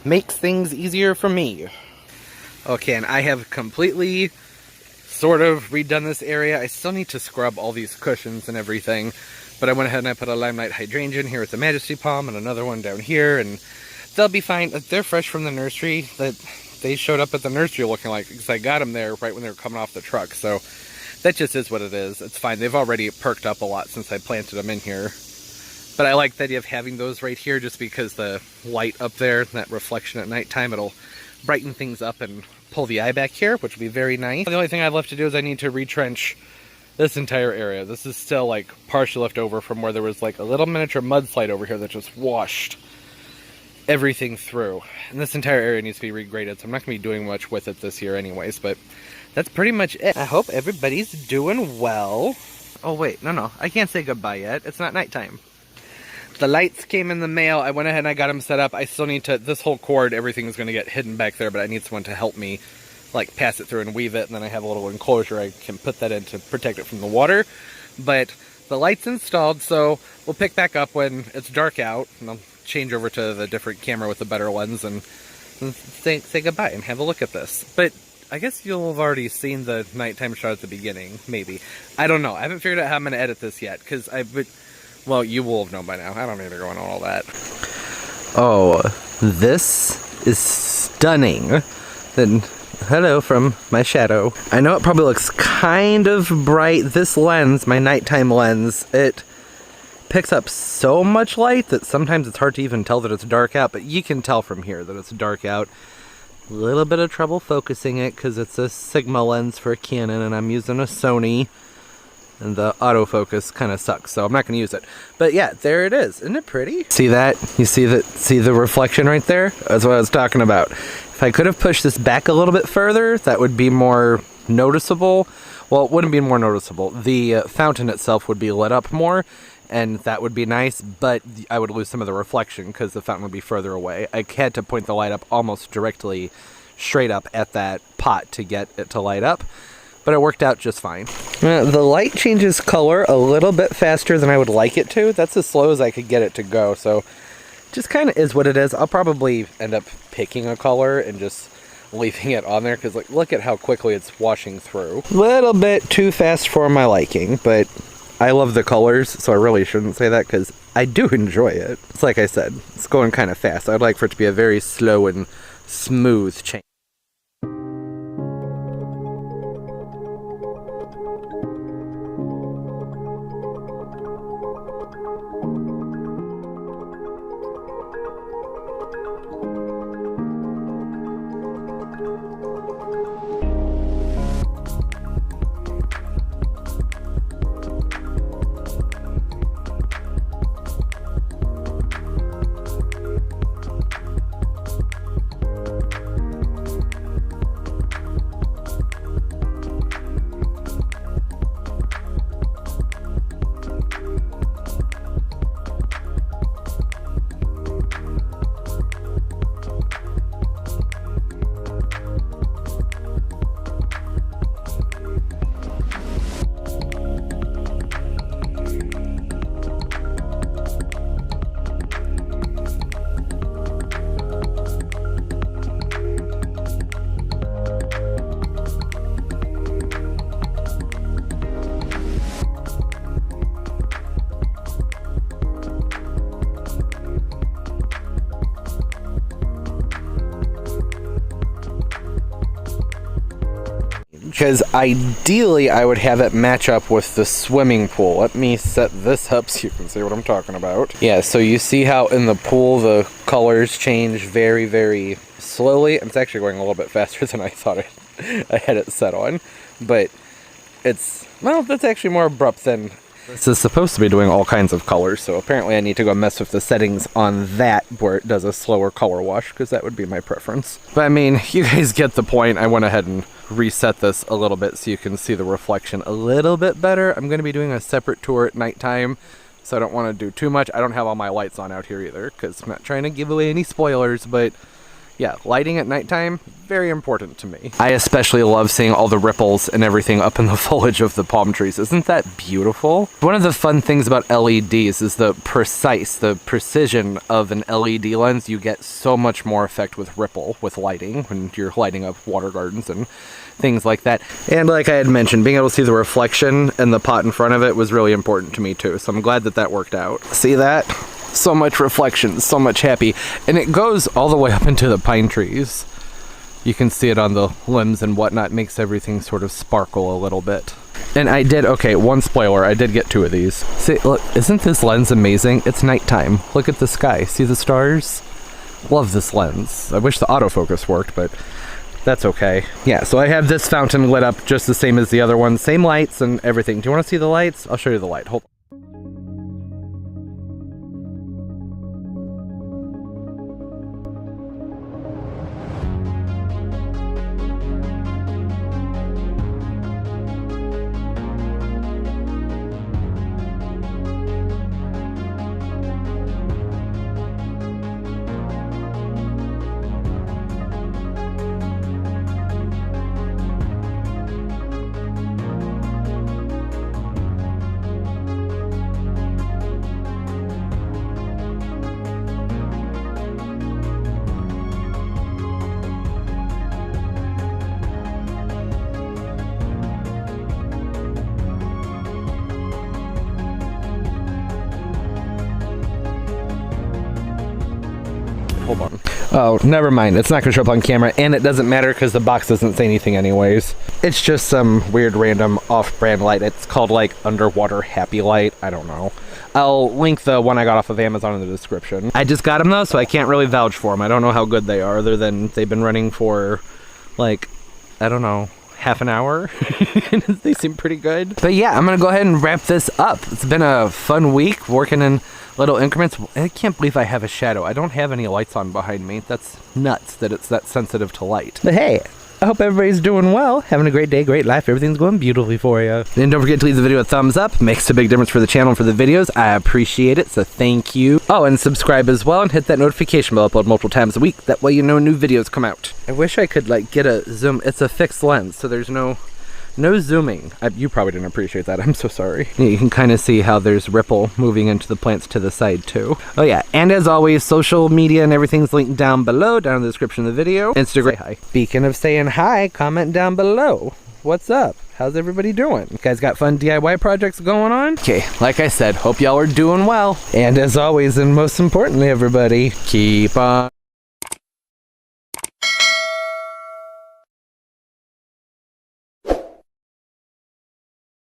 makes things easier for me. Okay, and I have completely sort of redone this area. I still need to scrub all these cushions and everything, but I went ahead and I put a Limelight hydrangea here with the Majesty Palm and another one down here, and they'll be fine. They're fresh from the nursery. That they showed up at the nursery looking like, because I got them there right when they were coming off the truck, so that just is what it is. It's fine. They've already perked up a lot since I planted them in here. But I like the idea of having those right here just because the light up there, that reflection at nighttime, it'll brighten things up and pull the eye back here, which would be very nice. The only thing I've left to do is I need to retrench this entire area. This is still like partially left over from where there was like a little miniature mudslide over here that just washed everything through. And this entire area needs to be regraded, so I'm not going to be doing much with it this year anyways, but that's pretty much it. I hope everybody's doing well. Oh wait, no, I can't say goodbye yet. It's not nighttime. The lights came in the mail. I went ahead and I got them set up. I still need to, this whole cord, everything's going to get hidden back there, but I need someone to help me like pass it through and weave it, and then I have a little enclosure I can put that in to protect it from the water. But the light's installed, so we'll pick back up when it's dark out, and I'll change over to the different camera with the better lens and say goodbye and have a look at this. But I guess you'll have already seen the nighttime shot at the beginning, maybe. I don't know. I haven't figured out how I'm going to edit this yet, because well, you will have known by now. I don't need to go into all that. Oh, this is stunning. Then, hello from my shadow. I know it probably looks kind of bright. This lens, my nighttime lens, it picks up so much light that sometimes it's hard to even tell that it's dark out, but you can tell from here that it's dark out. A little bit of trouble focusing it because it's a Sigma lens for a Canon and I'm using a Sony. And the autofocus kind of sucks, so I'm not going to use it. But yeah, there it is. Isn't it pretty? See that? You see that? See the reflection right there? That's what I was talking about. If I could have pushed this back a little bit further, that would be more noticeable. Well, it wouldn't be more noticeable. The fountain itself would be lit up more, and that would be nice, but I would lose some of the reflection because the fountain would be further away. I had to point the light up almost directly straight up at that pot to get it to light up. But it worked out just fine. The light changes color a little bit faster than I would like it to. That's as slow as I could get it to go, so just kind of is what it is. I'll probably end up picking a color and just leaving it on there, because like, look at how quickly it's washing through. A little bit too fast for my liking, but I love the colors, so I really shouldn't say that, because I do enjoy it. It's like I said, it's going kind of fast. I'd like for it to be a very slow and smooth change. Because ideally I would have it match up with the swimming pool. Let me set this up so you can see what I'm talking about. Yeah, so you see how in the pool the colors change very, very slowly. It's actually going a little bit faster than I thought I had it set on. But it's, well, that's actually more abrupt than... This is supposed to be doing all kinds of colors, so apparently I need to go mess with the settings on that where it does a slower color wash, because that would be my preference. But I mean, you guys get the point. I went ahead and reset this a little bit so you can see the reflection a little bit better. I'm going to be doing a separate tour at nighttime, so I don't want to do too much. I don't have all my lights on out here either, because I'm not trying to give away any spoilers, but yeah, lighting at nighttime, very important to me. I especially love seeing all the ripples and everything up in the foliage of the palm trees. Isn't that beautiful? One of the fun things about LEDs is the precision of an LED lens. You get so much more effect with ripple, with lighting, when you're lighting up water gardens and things like that. And like I had mentioned, being able to see the reflection in the pot in front of it was really important to me too. So I'm glad that that worked out. See that? So much reflection, so much happy. And it goes all the way up into the pine trees. You can see it on the limbs and whatnot. Makes everything sort of sparkle a little bit. And I did, okay, one spoiler, I did get 2 of these. See, look, isn't this lens amazing? It's nighttime. Look at the sky. See the stars? Love this lens. I wish the autofocus worked, but that's okay. Yeah, so I have this fountain lit up just the same as the other one. Same lights and everything. Do you want to see the lights? I'll show you the light. Hold on. Hold on. Oh, never mind. It's not going to show up on camera, and it doesn't matter because the box doesn't say anything anyways. It's just some weird random off-brand light. It's called like underwater happy light. I don't know. I'll link the one I got off of Amazon in the description. I just got them though, so I can't really vouch for them. I don't know how good they are, other than they've been running for like, I don't know, half an hour. They seem pretty good. But yeah, I'm gonna go ahead and wrap this up. It's been a fun week working in little increments. I can't believe I have a shadow. I don't have any lights on behind me. That's nuts that it's that sensitive to light. But hey, I hope everybody's doing well, having a great day, great life, everything's going beautifully for you. And don't forget to leave the video a thumbs up. Makes a big difference for the channel and for the videos. I appreciate it, so thank you. Oh, and subscribe as well and hit that notification bell. I upload multiple times a week. That way you know new videos come out. I wish I could like get a zoom. It's a fixed lens, so there's no zooming. You probably didn't appreciate that. I'm so sorry. You can kind of see how there's ripple moving into the plants to the side too. Oh yeah, and as always, social media and everything's linked down below, down in the description of the video. Instagram. Say hi. Speaking of saying hi, comment down below. What's up? How's everybody doing? You guys got fun DIY projects going on? Okay, like I said, hope y'all are doing well. And as always, and most importantly, everybody, keep on